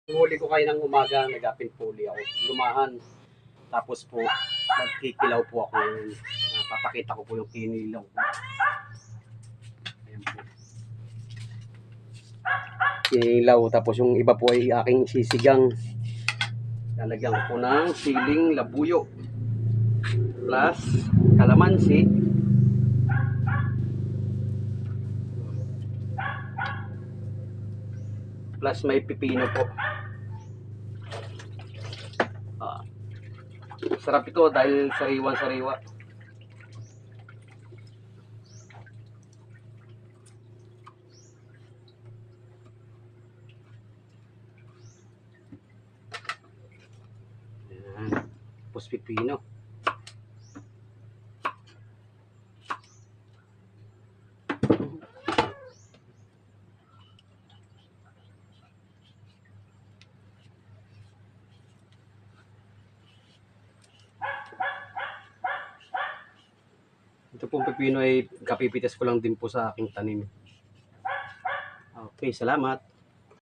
Huli ko kayo ng umaga, nag-apple puli ako. Lumahan. Tapos po, nagkikilaw po ako ngayon. Papakita ko po yung kinilaw ko. Ayan po. Kinilaw. Tapos yung iba po ay aking sisigang. Lalagyan ko po ng siling labuyo. Plus kalamansi. Plus may pipino po. Sarap ito dahil sariwa-sariwa. Ayan. Tapos pipino. Ito pong pipino ay kapipitas ko lang din po sa aking tanim. Okay, salamat.